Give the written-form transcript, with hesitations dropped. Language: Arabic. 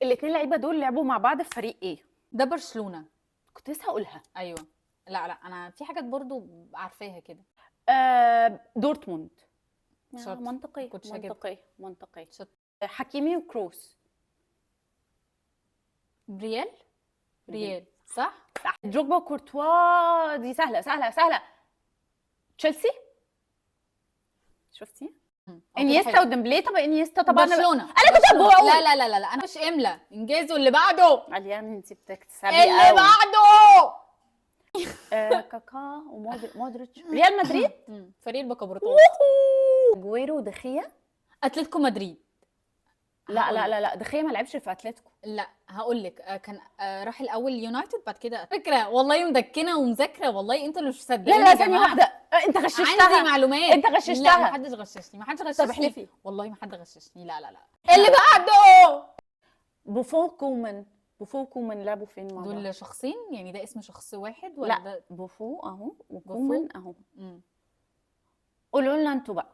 الاثنين لعيبه دول لعبوا مع بعض في فريق ايه؟ ده برشلونه. كنت لسه هقولها. ايوه. لا انا في حاجات برضو عارفاها كده. دورتموند. شاطر. منطقي كنتش هجيبها. منطقي. شاطر. حكيمي وكروس. ريال. ريال صح. صح. جوجبا وكورتوا دي سهله. تشيلسي. شفتي؟ انيستا وديمبلي. طب انيستا طبعا برشلونه. انا كنت بقول لا انا مش املا انجازوا اللي بعده. عليان انت بتكسبي اللي قوي. بعده. كاكا ومودريتش. ريال مدريد. فريق البكابورتات. اجويرو ودخيا. اتلتيكو مدريد. لا دخيا ما لعبش في اتلتيكو. لا هقول لك كان راح الاول يونايتد بعد كده فكره والله مدكنه ومذاكره والله انتوا اللي مش مصدقين. لا ثانيه واحده انت غششتها. عندي معلومات. انت غششتها. لا ما حدش غششني. طب احلفي. والله ما حد غششني. لا اللي بعده. بوفون كومان لعبوا فين مع بعض؟ دول شخصين يعني ده اسم شخص واحد ولا لا ده؟ بوفو اهو وكومان اهو. امم قولوا لنا انتوا بقى.